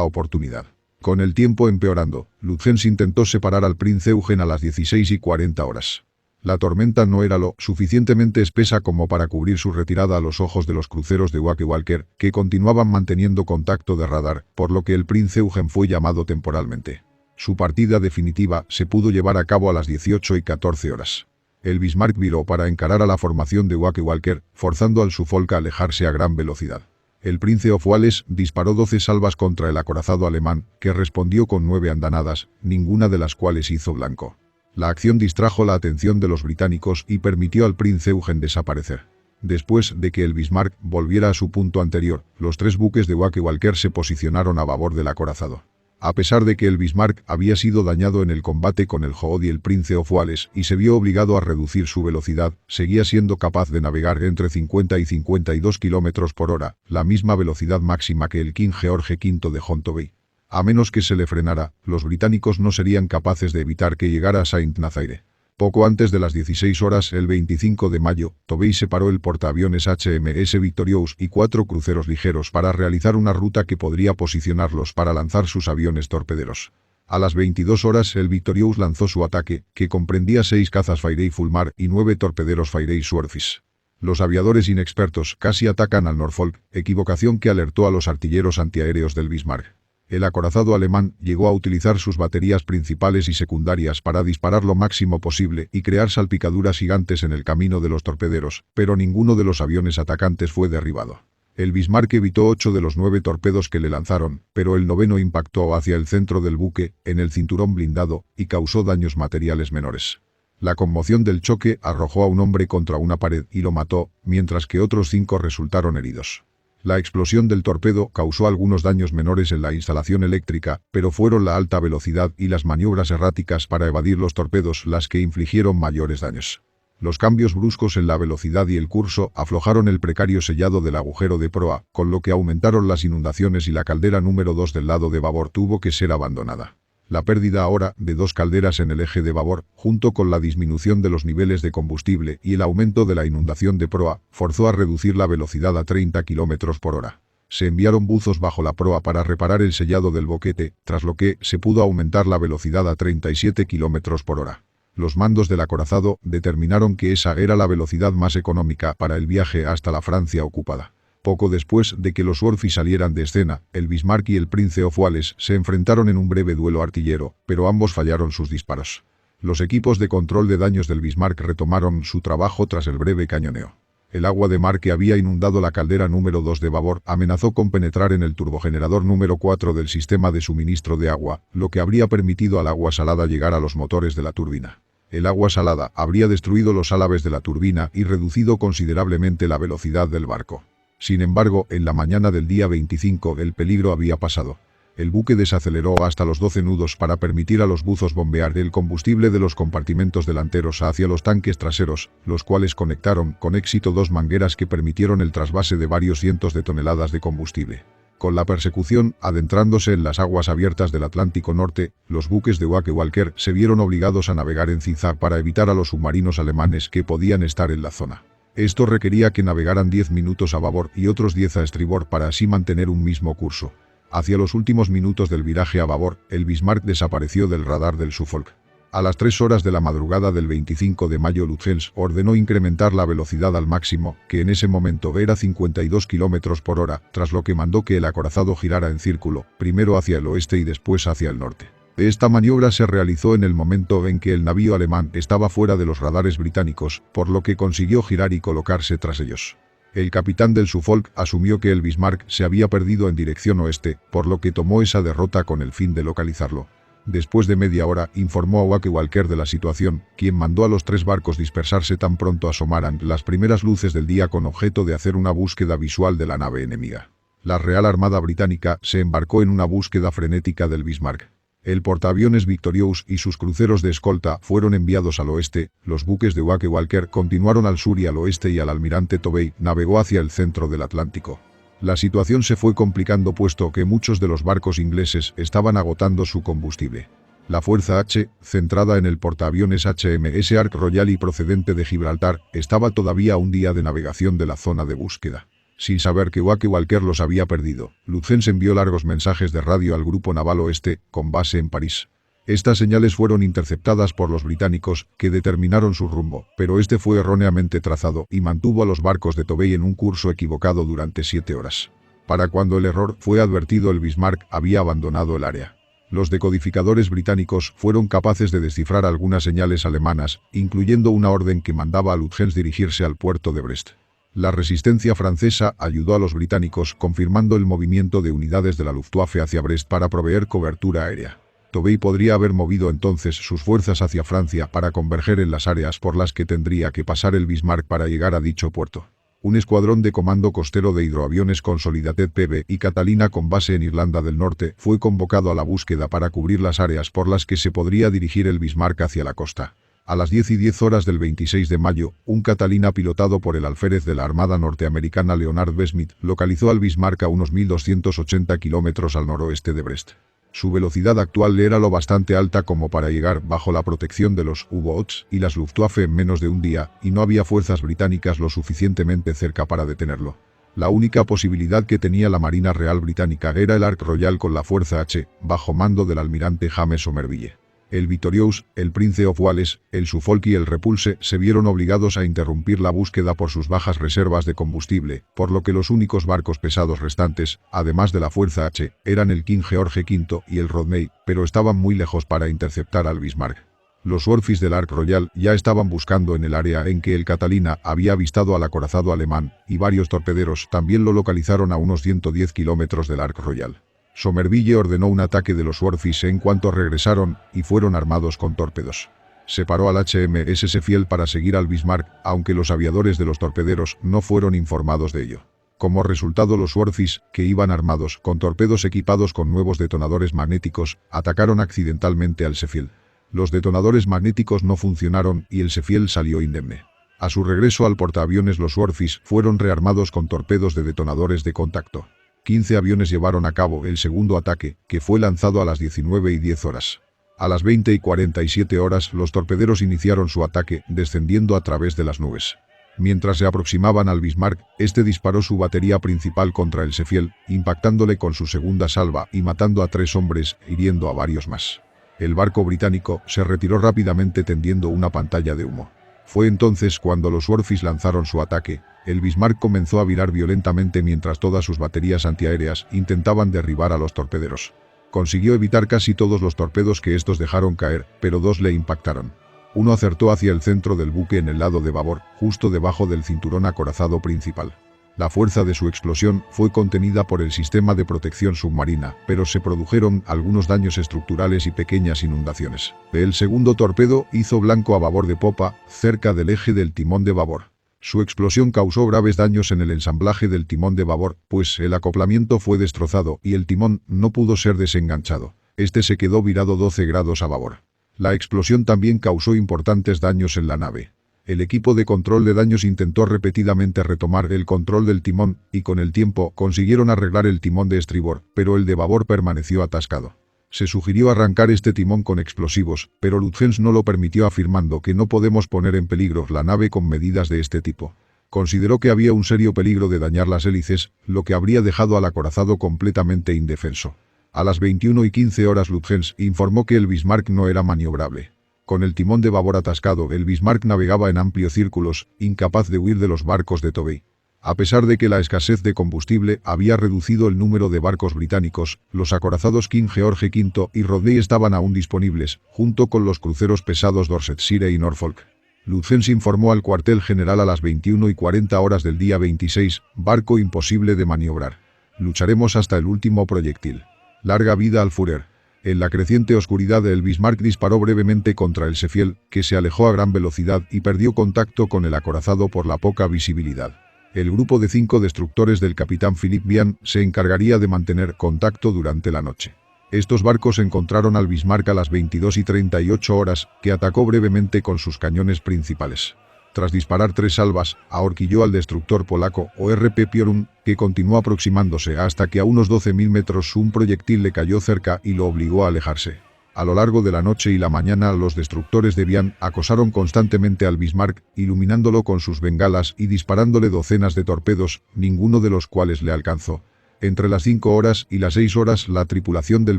oportunidad. Con el tiempo empeorando, Lutyens intentó separar al Prince Eugen a las 16:40. La tormenta no era lo suficientemente espesa como para cubrir su retirada a los ojos de los cruceros de Wake Walker, que continuaban manteniendo contacto de radar, por lo que el Prince Eugen fue llamado temporalmente. Su partida definitiva se pudo llevar a cabo a las 18:14. El Bismarck viró para encarar a la formación de Wake Walker, forzando al Suffolk a alejarse a gran velocidad. El Prince of Wales disparó 12 salvas contra el acorazado alemán, que respondió con 9 andanadas, ninguna de las cuales hizo blanco. La acción distrajo la atención de los británicos y permitió al Prince Eugen desaparecer. Después de que el Bismarck volviera a su punto anterior, los 3 buques de Wake Walker se posicionaron a babor del acorazado. A pesar de que el Bismarck había sido dañado en el combate con el Hood y el Prince of Wales y se vio obligado a reducir su velocidad, seguía siendo capaz de navegar entre 50 y 52 km por hora, la misma velocidad máxima que el King George V de John Tovey. A menos que se le frenara, los británicos no serían capaces de evitar que llegara a Saint-Nazaire. Poco antes de las 16 horas, el 25 de mayo, Tovey separó el portaaviones HMS Victorious y 4 cruceros ligeros para realizar una ruta que podría posicionarlos para lanzar sus aviones torpederos. A las 22 horas, el Victorious lanzó su ataque, que comprendía 6 cazas Fairey Fulmar y 9 torpederos Fairey Swordfish. Los aviadores inexpertos casi atacan al Norfolk, equivocación que alertó a los artilleros antiaéreos del Bismarck. El acorazado alemán llegó a utilizar sus baterías principales y secundarias para disparar lo máximo posible y crear salpicaduras gigantes en el camino de los torpederos, pero ninguno de los aviones atacantes fue derribado. El Bismarck evitó 8 de los 9 torpedos que le lanzaron, pero el 9º impactó hacia el centro del buque, en el cinturón blindado, y causó daños materiales menores. La conmoción del choque arrojó a un hombre contra una pared y lo mató, mientras que otros 5 resultaron heridos. La explosión del torpedo causó algunos daños menores en la instalación eléctrica, pero fueron la alta velocidad y las maniobras erráticas para evadir los torpedos las que infligieron mayores daños. Los cambios bruscos en la velocidad y el curso aflojaron el precario sellado del agujero de proa, con lo que aumentaron las inundaciones y la caldera número 2 del lado de babor tuvo que ser abandonada. La pérdida ahora de 2 calderas en el eje de babor, junto con la disminución de los niveles de combustible y el aumento de la inundación de proa, forzó a reducir la velocidad a 30 km por hora. Se enviaron buzos bajo la proa para reparar el sellado del boquete, tras lo que se pudo aumentar la velocidad a 37 km por hora. Los mandos del acorazado determinaron que esa era la velocidad más económica para el viaje hasta la Francia ocupada. Poco después de que los Swordfish salieran de escena, el Bismarck y el Prince of Wales se enfrentaron en un breve duelo artillero, pero ambos fallaron sus disparos. Los equipos de control de daños del Bismarck retomaron su trabajo tras el breve cañoneo. El agua de mar que había inundado la caldera número 2 de babor amenazó con penetrar en el turbogenerador número 4 del sistema de suministro de agua, lo que habría permitido al agua salada llegar a los motores de la turbina. El agua salada habría destruido los álabes de la turbina y reducido considerablemente la velocidad del barco. Sin embargo, en la mañana del día 25 el peligro había pasado. El buque desaceleró hasta los 12 nudos para permitir a los buzos bombear el combustible de los compartimentos delanteros hacia los tanques traseros, los cuales conectaron con éxito 2 mangueras que permitieron el trasvase de varios cientos de toneladas de combustible. Con la persecución adentrándose en las aguas abiertas del Atlántico Norte, los buques de Wake Walker se vieron obligados a navegar en zigzag para evitar a los submarinos alemanes que podían estar en la zona. Esto requería que navegaran 10 minutos a babor y otros 10 a estribor para así mantener un mismo curso. Hacia los últimos minutos del viraje a babor, el Bismarck desapareció del radar del Suffolk. A las 3 horas de la madrugada del 25 de mayo Lutyens ordenó incrementar la velocidad al máximo, que en ese momento era 52 km por hora, tras lo que mandó que el acorazado girara en círculo, primero hacia el oeste y después hacia el norte. Esta maniobra se realizó en el momento en que el navío alemán estaba fuera de los radares británicos, por lo que consiguió girar y colocarse tras ellos. El capitán del Suffolk asumió que el Bismarck se había perdido en dirección oeste, por lo que tomó esa derrota con el fin de localizarlo. Después de media hora, informó a Wake Walker de la situación, quien mandó a los 3 barcos dispersarse tan pronto asomaran las primeras luces del día con objeto de hacer una búsqueda visual de la nave enemiga. La Real Armada Británica se embarcó en una búsqueda frenética del Bismarck. El portaaviones Victorious y sus cruceros de escolta fueron enviados al oeste, los buques de Wake Walker continuaron al sur y al oeste y el almirante Tovey navegó hacia el centro del Atlántico. La situación se fue complicando puesto que muchos de los barcos ingleses estaban agotando su combustible. La Fuerza H, centrada en el portaaviones HMS Ark Royal y procedente de Gibraltar, estaba todavía a un día de navegación de la zona de búsqueda. Sin saber que Wake Walker los había perdido, Lutyens envió largos mensajes de radio al Grupo Naval Oeste, con base en París. Estas señales fueron interceptadas por los británicos, que determinaron su rumbo, pero este fue erróneamente trazado y mantuvo a los barcos de Tovey en un curso equivocado durante 7 horas. Para cuando el error fue advertido, el Bismarck había abandonado el área. Los decodificadores británicos fueron capaces de descifrar algunas señales alemanas, incluyendo una orden que mandaba a Lutyens dirigirse al puerto de Brest. La resistencia francesa ayudó a los británicos confirmando el movimiento de unidades de la Luftwaffe hacia Brest para proveer cobertura aérea. Tovey podría haber movido entonces sus fuerzas hacia Francia para converger en las áreas por las que tendría que pasar el Bismarck para llegar a dicho puerto. Un escuadrón de comando costero de hidroaviones Consolidated PB y Catalina con base en Irlanda del Norte fue convocado a la búsqueda para cubrir las áreas por las que se podría dirigir el Bismarck hacia la costa. A las 10:10 del 26 de mayo, un Catalina pilotado por el alférez de la Armada norteamericana Leonard B. Smith localizó al Bismarck a unos 1280 kilómetros al noroeste de Brest. Su velocidad actual era lo bastante alta como para llegar bajo la protección de los U-Boats y las Luftwaffe en menos de un día, y no había fuerzas británicas lo suficientemente cerca para detenerlo. La única posibilidad que tenía la Marina Real Británica era el Ark Royal con la Fuerza H, bajo mando del almirante James Somerville. El Victorious, el Prince of Wales, el Suffolk y el Repulse se vieron obligados a interrumpir la búsqueda por sus bajas reservas de combustible, por lo que los únicos barcos pesados restantes, además de la Fuerza H, eran el King George V y el Rodney, pero estaban muy lejos para interceptar al Bismarck. Los Worfies del Ark Royal ya estaban buscando en el área en que el Catalina había avistado al acorazado alemán, y varios torpederos también lo localizaron a unos 110 kilómetros del Ark Royal. Somerville ordenó un ataque de los Worfies en cuanto regresaron, y fueron armados con torpedos. Separó al HMS Sheffield para seguir al Bismarck, aunque los aviadores de los torpederos no fueron informados de ello. Como resultado, los Worfies, que iban armados con torpedos equipados con nuevos detonadores magnéticos, atacaron accidentalmente al Sheffield. Los detonadores magnéticos no funcionaron y el Sheffield salió indemne. A su regreso al portaaviones, los Worfies fueron rearmados con torpedos de detonadores de contacto. 15 aviones llevaron a cabo el segundo ataque, que fue lanzado a las 19:10. A las 20:47 los torpederos iniciaron su ataque, descendiendo a través de las nubes. Mientras se aproximaban al Bismarck, este disparó su batería principal contra el Sheffield, impactándole con su segunda salva y matando a 3 hombres, hiriendo a varios más. El barco británico se retiró rápidamente tendiendo una pantalla de humo. Fue entonces cuando los Worfies lanzaron su ataque. El Bismarck comenzó a virar violentamente mientras todas sus baterías antiaéreas intentaban derribar a los torpederos. Consiguió evitar casi todos los torpedos que estos dejaron caer, pero 2 le impactaron. Uno acertó hacia el centro del buque en el lado de babor, justo debajo del cinturón acorazado principal. La fuerza de su explosión fue contenida por el sistema de protección submarina, pero se produjeron algunos daños estructurales y pequeñas inundaciones. El segundo torpedo hizo blanco a babor de popa, cerca del eje del timón de babor. Su explosión causó graves daños en el ensamblaje del timón de babor, pues el acoplamiento fue destrozado y el timón no pudo ser desenganchado. Este se quedó virado 12 grados a babor. La explosión también causó importantes daños en la nave. El equipo de control de daños intentó repetidamente retomar el control del timón, y con el tiempo consiguieron arreglar el timón de estribor, pero el de babor permaneció atascado. Se sugirió arrancar este timón con explosivos, pero Lutyens no lo permitió, afirmando que no podemos poner en peligro la nave con medidas de este tipo. Consideró que había un serio peligro de dañar las hélices, lo que habría dejado al acorazado completamente indefenso. A las 21:15 Lutyens informó que el Bismarck no era maniobrable. Con el timón de babor atascado, el Bismarck navegaba en amplios círculos, incapaz de huir de los barcos de Tovey. A pesar de que la escasez de combustible había reducido el número de barcos británicos, los acorazados King George V y Rodney estaban aún disponibles, junto con los cruceros pesados Dorsetshire y Norfolk. Lutyens informó al cuartel general a las 21:40 del día 26, barco imposible de maniobrar. Lucharemos hasta el último proyectil. Larga vida al Führer. En la creciente oscuridad el Bismarck disparó brevemente contra el Sheffield, que se alejó a gran velocidad y perdió contacto con el acorazado por la poca visibilidad. El grupo de 5 destructores del capitán Philip Vian se encargaría de mantener contacto durante la noche. Estos barcos encontraron al Bismarck a las 22:38 horas, que atacó brevemente con sus cañones principales. Tras disparar 3 salvas, ahorquilló al destructor polaco ORP Piorun, que continuó aproximándose hasta que a unos 12.000 metros un proyectil le cayó cerca y lo obligó a alejarse. A lo largo de la noche y la mañana los destructores de Vian acosaron constantemente al Bismarck, iluminándolo con sus bengalas y disparándole docenas de torpedos, ninguno de los cuales le alcanzó. Entre las 5 horas y las 6 horas la tripulación del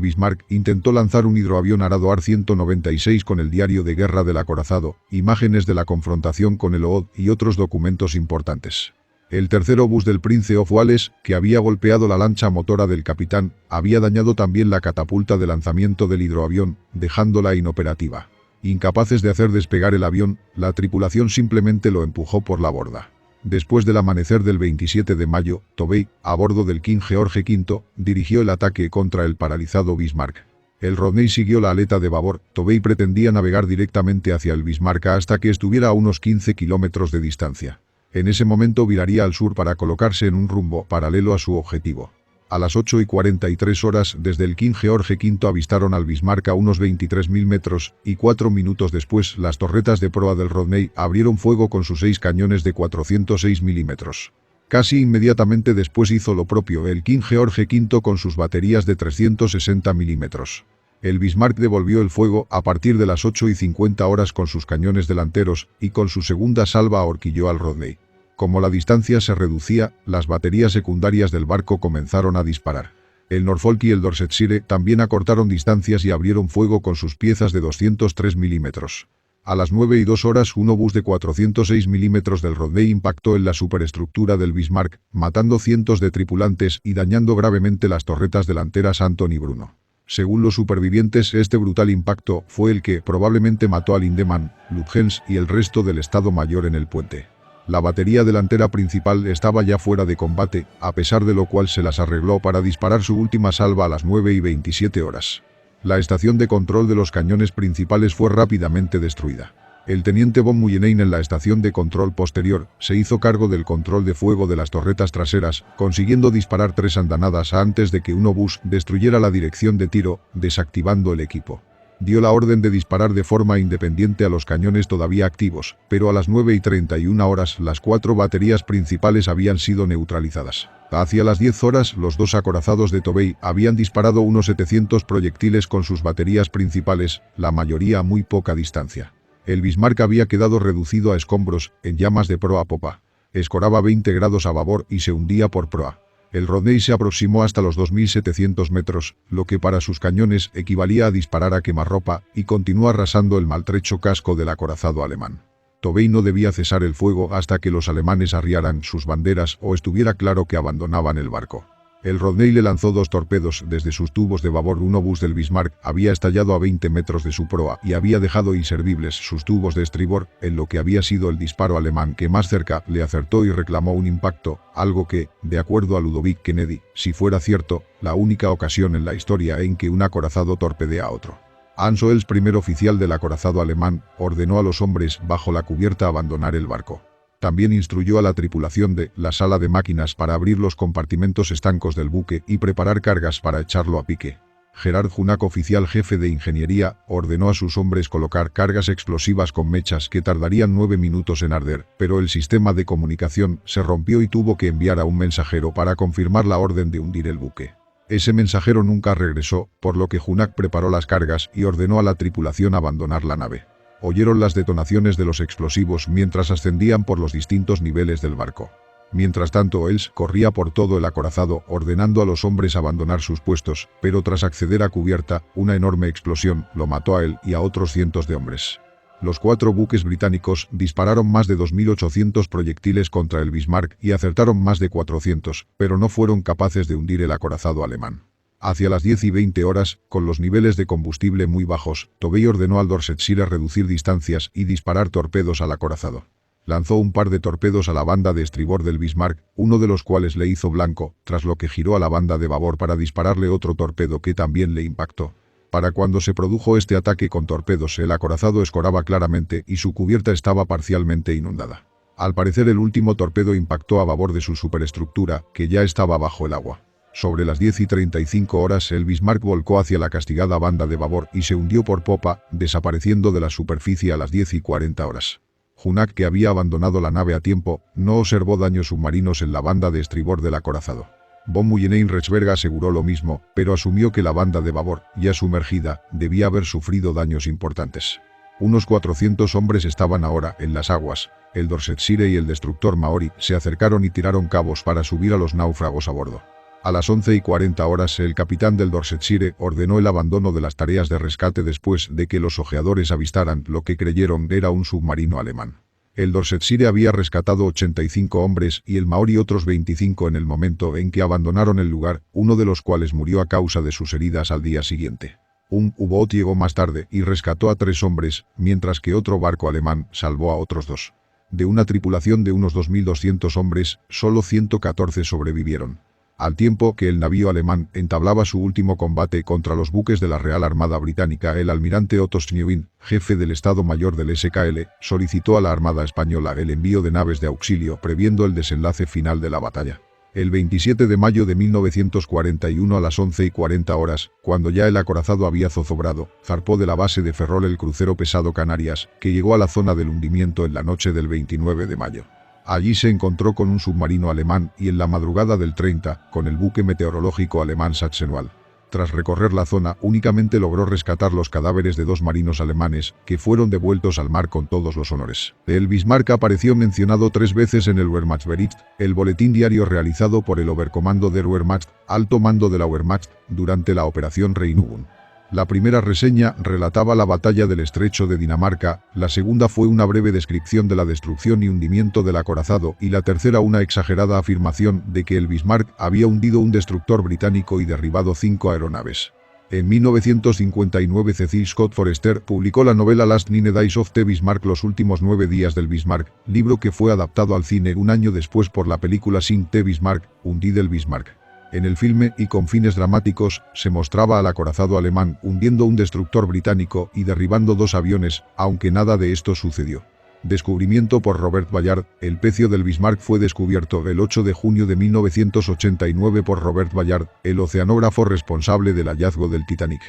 Bismarck intentó lanzar un hidroavión arado AR-196 con el diario de guerra del acorazado, imágenes de la confrontación con el OOD y otros documentos importantes. El tercer obús del Prince of Wales, que había golpeado la lancha motora del capitán, había dañado también la catapulta de lanzamiento del hidroavión, dejándola inoperativa. Incapaces de hacer despegar el avión, la tripulación simplemente lo empujó por la borda. Después del amanecer del 27 de mayo, Tovey, a bordo del King George V, dirigió el ataque contra el paralizado Bismarck. El Rodney siguió la aleta de babor. Tovey pretendía navegar directamente hacia el Bismarck hasta que estuviera a unos 15 kilómetros de distancia. En ese momento viraría al sur para colocarse en un rumbo paralelo a su objetivo. A las 8:43 horas desde el King George V avistaron al Bismarck a unos 23.000 metros, y 4 minutos después las torretas de proa del Rodney abrieron fuego con sus 6 cañones de 406 milímetros. Casi inmediatamente después hizo lo propio el King George V con sus baterías de 360 milímetros. El Bismarck devolvió el fuego a partir de las 8:50 horas con sus cañones delanteros, y con su segunda salva ahorquilló al Rodney. Como la distancia se reducía, las baterías secundarias del barco comenzaron a disparar. El Norfolk y el Dorsetshire también acortaron distancias y abrieron fuego con sus piezas de 203 milímetros. A las 9:02 horas un obús de 406 milímetros del Rodney impactó en la superestructura del Bismarck, matando cientos de tripulantes y dañando gravemente las torretas delanteras Anton y Bruno. Según los supervivientes, este brutal impacto fue el que probablemente mató a Lindemann, Lutyens y el resto del Estado Mayor en el puente. La batería delantera principal estaba ya fuera de combate, a pesar de lo cual se las arregló para disparar su última salva a las 9:27 horas. La estación de control de los cañones principales fue rápidamente destruida. El teniente von Muyenein en la estación de control posterior se hizo cargo del control de fuego de las torretas traseras, consiguiendo disparar 3 andanadas antes de que un obús destruyera la dirección de tiro, desactivando el equipo. Dio la orden de disparar de forma independiente a los cañones todavía activos, pero a las 9:31 horas las 4 baterías principales habían sido neutralizadas. Hacia las 10 horas los 2 acorazados de Tovey habían disparado unos 700 proyectiles con sus baterías principales, la mayoría a muy poca distancia. El Bismarck había quedado reducido a escombros, en llamas de proa a popa. Escoraba 20 grados a babor y se hundía por proa. El Rodney se aproximó hasta los 2.700 metros, lo que para sus cañones equivalía a disparar a quemarropa, y continuó arrasando el maltrecho casco del acorazado alemán. Tovey no debía cesar el fuego hasta que los alemanes arriaran sus banderas o estuviera claro que abandonaban el barco. El Rodney le lanzó 2 torpedos desde sus tubos de babor. Un obús del Bismarck había estallado a 20 metros de su proa y había dejado inservibles sus tubos de estribor, en lo que había sido el disparo alemán que más cerca le acertó y reclamó un impacto, algo que, de acuerdo a Ludovic Kennedy, si fuera cierto, la única ocasión en la historia en que un acorazado torpedea a otro. Hans Oels, primer oficial del acorazado alemán, ordenó a los hombres bajo la cubierta abandonar el barco. También instruyó a la tripulación de la sala de máquinas para abrir los compartimentos estancos del buque y preparar cargas para echarlo a pique. Gerard Junak, oficial jefe de ingeniería, ordenó a sus hombres colocar cargas explosivas con mechas que tardarían 9 minutos en arder, pero el sistema de comunicación se rompió y tuvo que enviar a un mensajero para confirmar la orden de hundir el buque. Ese mensajero nunca regresó, por lo que Junak preparó las cargas y ordenó a la tripulación abandonar la nave. Oyeron las detonaciones de los explosivos mientras ascendían por los distintos niveles del barco. Mientras tanto, Oels corría por todo el acorazado ordenando a los hombres abandonar sus puestos, pero tras acceder a cubierta, una enorme explosión lo mató a él y a otros cientos de hombres. Los 4 buques británicos dispararon más de 2.800 proyectiles contra el Bismarck y acertaron más de 400, pero no fueron capaces de hundir el acorazado alemán. Hacia las 10:20 horas, con los niveles de combustible muy bajos, Tovey ordenó al Dorsetshire reducir distancias y disparar torpedos al acorazado. Lanzó un par de torpedos a la banda de estribor del Bismarck, uno de los cuales le hizo blanco, tras lo que giró a la banda de babor para dispararle otro torpedo que también le impactó. Para cuando se produjo este ataque con torpedos, el acorazado escoraba claramente y su cubierta estaba parcialmente inundada. Al parecer el último torpedo impactó a babor de su superestructura, que ya estaba bajo el agua. Sobre las 10:35 horas el Bismarck volcó hacia la castigada banda de babor y se hundió por popa, desapareciendo de la superficie a las 10:40 horas. Junak, que había abandonado la nave a tiempo, no observó daños submarinos en la banda de estribor del acorazado. Von Muyen-Rechberg aseguró lo mismo, pero asumió que la banda de babor, ya sumergida, debía haber sufrido daños importantes. Unos 400 hombres estaban ahora en las aguas. El Dorsetshire y el destructor Maori se acercaron y tiraron cabos para subir a los náufragos a bordo. A las 11:40 horas el capitán del Dorsetshire ordenó el abandono de las tareas de rescate después de que los ojeadores avistaran lo que creyeron era un submarino alemán. El Dorsetshire había rescatado 85 hombres y el Maori otros 25 en el momento en que abandonaron el lugar, uno de los cuales murió a causa de sus heridas al día siguiente. Un U-boat llegó más tarde y rescató a 3 hombres, mientras que otro barco alemán salvó a otros 2. De una tripulación de unos 2.200 hombres, solo 114 sobrevivieron. Al tiempo que el navío alemán entablaba su último combate contra los buques de la Real Armada Británica, el almirante Otto Schneewin, jefe del Estado Mayor del SKL, solicitó a la Armada Española el envío de naves de auxilio previendo el desenlace final de la batalla. El 27 de mayo de 1941 a las 11:40 horas, cuando ya el acorazado había zozobrado, zarpó de la base de Ferrol el crucero pesado Canarias, que llegó a la zona del hundimiento en la noche del 29 de mayo. Allí se encontró con un submarino alemán y en la madrugada del 30, con el buque meteorológico alemán Sachsenwald. Tras recorrer la zona, únicamente logró rescatar los cadáveres de 2 marinos alemanes, que fueron devueltos al mar con todos los honores. El Bismarck apareció mencionado 3 veces en el Wehrmachtsbericht, el boletín diario realizado por el Oberkommando der Wehrmacht, alto mando de la Wehrmacht, durante la Operación Regenübung. La primera reseña relataba la batalla del Estrecho de Dinamarca, la segunda fue una breve descripción de la destrucción y hundimiento del acorazado y la tercera una exagerada afirmación de que el Bismarck había hundido un destructor británico y derribado 5 aeronaves. En 1959 Cecil Scott Forester publicó la novela Last 9 Days of the Bismarck, los últimos 9 días del Bismarck, libro que fue adaptado al cine un año después por la película Sink the Bismarck, Hundid el Bismarck. En el filme, y con fines dramáticos, se mostraba al acorazado alemán hundiendo un destructor británico y derribando 2 aviones, aunque nada de esto sucedió. Descubrimiento por Robert Ballard. El pecio del Bismarck fue descubierto el 8 de junio de 1989 por Robert Ballard, el oceanógrafo responsable del hallazgo del Titanic.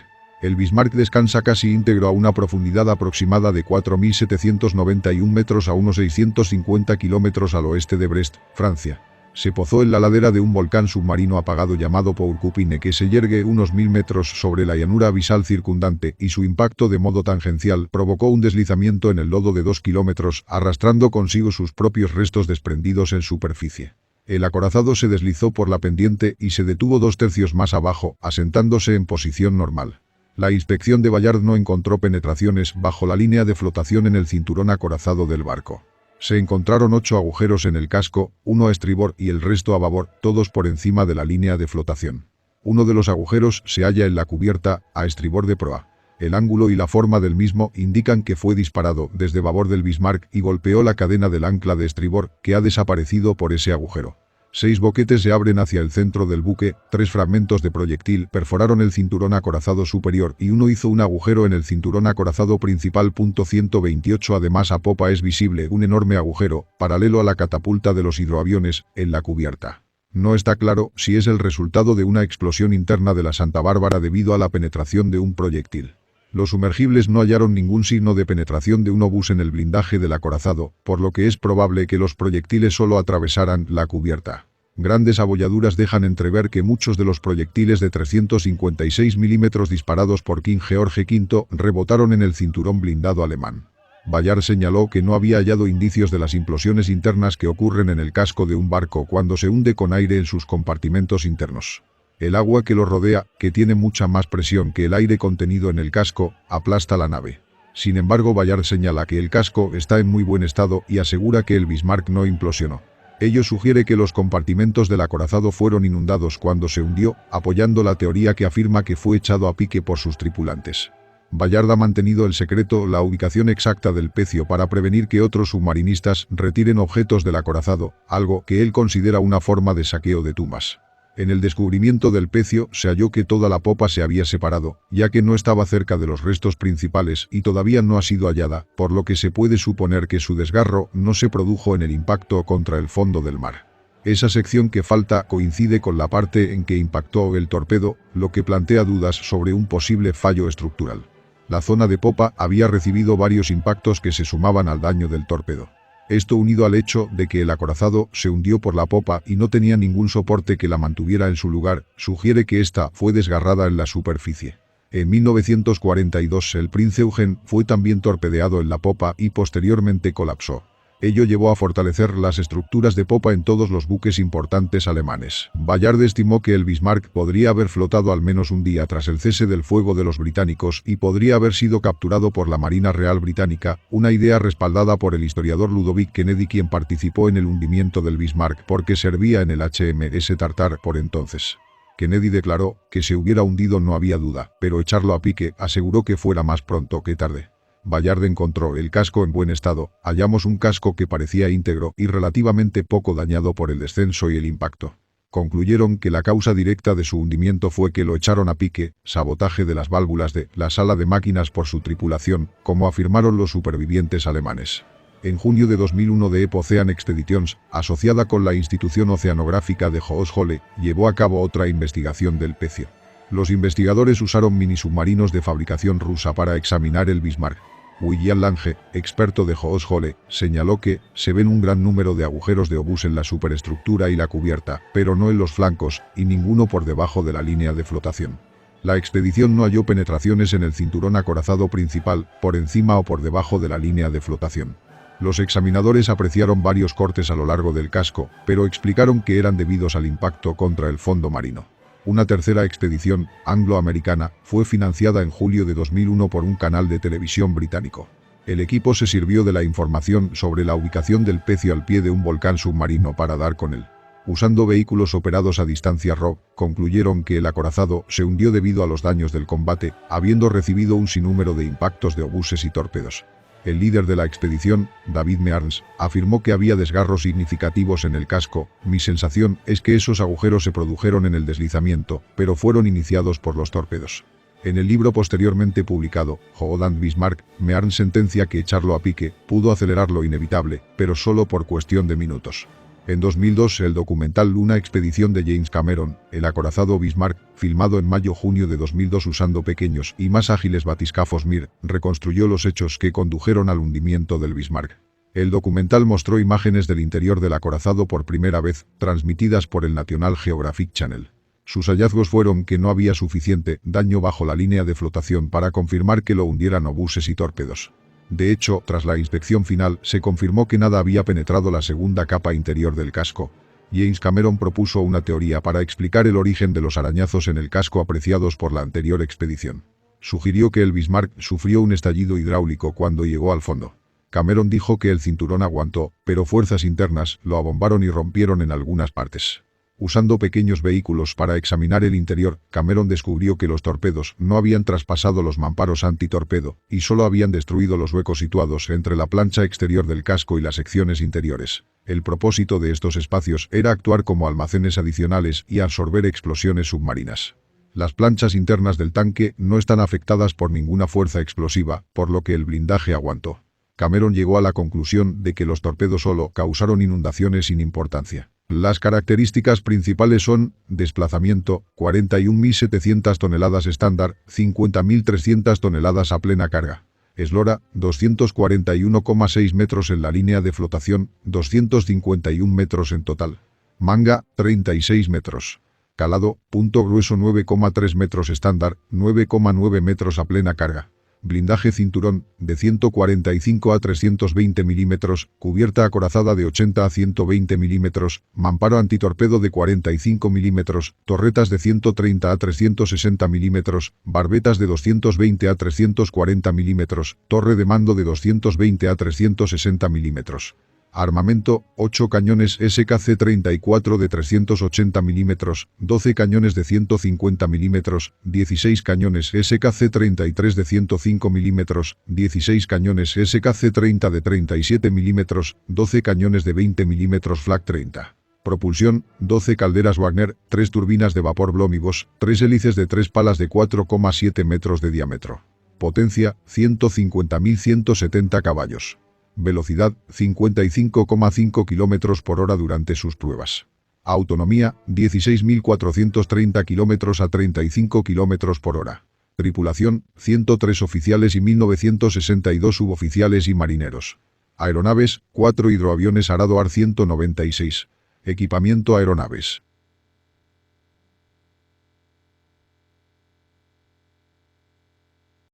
El Bismarck descansa casi íntegro a una profundidad aproximada de 4.791 metros a unos 650 kilómetros al oeste de Brest, Francia. Se pozó en la ladera de un volcán submarino apagado llamado Pourquepine, que se yergue unos 1000 metros sobre la llanura abisal circundante, y su impacto de modo tangencial provocó un deslizamiento en el lodo de 2 kilómetros, arrastrando consigo sus propios restos desprendidos en superficie. El acorazado se deslizó por la pendiente y se detuvo 2 tercios más abajo, asentándose en posición normal. La inspección de Ballard no encontró penetraciones bajo la línea de flotación en el cinturón acorazado del barco. Se encontraron 8 agujeros en el casco, 1 a estribor y el resto a babor, todos por encima de la línea de flotación. Uno de los agujeros se halla en la cubierta, a estribor de proa. El ángulo y la forma del mismo indican que fue disparado desde babor del Bismarck y golpeó la cadena del ancla de estribor, que ha desaparecido por ese agujero. 6 boquetes se abren hacia el centro del buque, 3 fragmentos de proyectil perforaron el cinturón acorazado superior y uno hizo un agujero en el cinturón acorazado principal. 128 Además, a popa es visible un enorme agujero, paralelo a la catapulta de los hidroaviones, en la cubierta. No está claro si es el resultado de una explosión interna de la Santa Bárbara debido a la penetración de un proyectil. Los sumergibles no hallaron ningún signo de penetración de un obús en el blindaje del acorazado, por lo que es probable que los proyectiles solo atravesaran la cubierta. Grandes abolladuras dejan entrever que muchos de los proyectiles de 356 milímetros disparados por King George V rebotaron en el cinturón blindado alemán. Ballard señaló que no había hallado indicios de las implosiones internas que ocurren en el casco de un barco cuando se hunde con aire en sus compartimentos internos. El agua que lo rodea, que tiene mucha más presión que el aire contenido en el casco, aplasta la nave. Sin embargo, Ballard señala que el casco está en muy buen estado y asegura que el Bismarck no implosionó. Ello sugiere que los compartimentos del acorazado fueron inundados cuando se hundió, apoyando la teoría que afirma que fue echado a pique por sus tripulantes. Ballard ha mantenido el secreto la ubicación exacta del pecio para prevenir que otros submarinistas retiren objetos del acorazado, algo que él considera una forma de saqueo de tumbas. En el descubrimiento del pecio se halló que toda la popa se había separado, ya que no estaba cerca de los restos principales y todavía no ha sido hallada, por lo que se puede suponer que su desgarro no se produjo en el impacto contra el fondo del mar. Esa sección que falta coincide con la parte en que impactó el torpedo, lo que plantea dudas sobre un posible fallo estructural. La zona de popa había recibido varios impactos que se sumaban al daño del torpedo. Esto, unido al hecho de que el acorazado se hundió por la popa y no tenía ningún soporte que la mantuviera en su lugar, sugiere que ésta fue desgarrada en la superficie. En 1942 el Prinz Eugen fue también torpedeado en la popa y posteriormente colapsó. Ello llevó a fortalecer las estructuras de popa en todos los buques importantes alemanes. Ballard estimó que el Bismarck podría haber flotado al menos un día tras el cese del fuego de los británicos y podría haber sido capturado por la Marina Real Británica, una idea respaldada por el historiador Ludovic Kennedy, quien participó en el hundimiento del Bismarck porque servía en el HMS Tartar por entonces. Kennedy declaró que se hubiera hundido no había duda, pero echarlo a pique aseguró que fuera más pronto que tarde. Ballard encontró el casco en buen estado. Hallamos un casco que parecía íntegro y relativamente poco dañado por el descenso y el impacto. Concluyeron que la causa directa de su hundimiento fue que lo echaron a pique, sabotaje de las válvulas de la sala de máquinas por su tripulación, como afirmaron los supervivientes alemanes. En junio de 2001 The Ocean Expeditions, asociada con la institución oceanográfica de Hochschule, llevó a cabo otra investigación del pecio. Los investigadores usaron minisubmarinos de fabricación rusa para examinar el Bismarck. William Lange, experto de Hochschule, señaló que se ven un gran número de agujeros de obús en la superestructura y la cubierta, pero no en los flancos, y ninguno por debajo de la línea de flotación. La expedición no halló penetraciones en el cinturón acorazado principal, por encima o por debajo de la línea de flotación. Los examinadores apreciaron varios cortes a lo largo del casco, pero explicaron que eran debidos al impacto contra el fondo marino. Una tercera expedición, anglo-americana, fue financiada en julio de 2001 por un canal de televisión británico. El equipo se sirvió de la información sobre la ubicación del pecio al pie de un volcán submarino para dar con él. Usando vehículos operados a distancia ROV, concluyeron que el acorazado se hundió debido a los daños del combate, habiendo recibido un sinnúmero de impactos de obuses y torpedos. El líder de la expedición, David Mearns, afirmó que había desgarros significativos en el casco. Mi sensación es que esos agujeros se produjeron en el deslizamiento, pero fueron iniciados por los torpedos. En el libro posteriormente publicado, Hochland Bismarck, Mearns sentencia que echarlo a pique pudo acelerar lo inevitable, pero solo por cuestión de minutos. En 2002, el documental Luna Expedición de James Cameron, el acorazado Bismarck, filmado en mayo-junio de 2002 usando pequeños y más ágiles batiscafos Mir, reconstruyó los hechos que condujeron al hundimiento del Bismarck. El documental mostró imágenes del interior del acorazado por primera vez, transmitidas por el National Geographic Channel. Sus hallazgos fueron que no había suficiente daño bajo la línea de flotación para confirmar que lo hundieran obuses y torpedos. De hecho, tras la inspección final, se confirmó que nada había penetrado la segunda capa interior del casco. James Cameron propuso una teoría para explicar el origen de los arañazos en el casco apreciados por la anterior expedición. Sugirió que el Bismarck sufrió un estallido hidráulico cuando llegó al fondo. Cameron dijo que el cinturón aguantó, pero fuerzas internas lo abombaron y rompieron en algunas partes. Usando pequeños vehículos para examinar el interior, Cameron descubrió que los torpedos no habían traspasado los mamparos antitorpedo y solo habían destruido los huecos situados entre la plancha exterior del casco y las secciones interiores. El propósito de estos espacios era actuar como almacenes adicionales y absorber explosiones submarinas. Las planchas internas del tanque no están afectadas por ninguna fuerza explosiva, por lo que el blindaje aguantó. Cameron llegó a la conclusión de que los torpedos solo causaron inundaciones sin importancia. Las características principales son: desplazamiento, 41.700 toneladas estándar, 50.300 toneladas a plena carga. Eslora, 241,6 metros en la línea de flotación, 251 metros en total. Manga, 36 metros. Calado, punto grueso 9,3 metros estándar, 9,9 metros a plena carga. Blindaje cinturón, de 145 a 320 milímetros, cubierta acorazada de 80 a 120 milímetros, mamparo antitorpedo de 45 milímetros, torretas de 130 a 360 milímetros, barbetas de 220 a 340 milímetros, torre de mando de 220 a 360 milímetros. Armamento: 8 cañones SKC-34 de 380 milímetros, 12 cañones de 150 milímetros, 16 cañones SKC-33 de 105 milímetros, 16 cañones SKC-30 de 37 milímetros, 12 cañones de 20 milímetros Flak 30. Propulsión, 12 calderas Wagner, 3 turbinas de vapor Blohm-Bosch, 3 hélices de 3 palas de 4,7 metros de diámetro. Potencia, 150.170 caballos. Velocidad, 55,5 km por hora durante sus pruebas. Autonomía, 16.430 km a 35 km por hora. Tripulación, 103 oficiales y 1.962 suboficiales y marineros. Aeronaves, 4 hidroaviones Arado AR-196. Equipamiento aeronaves.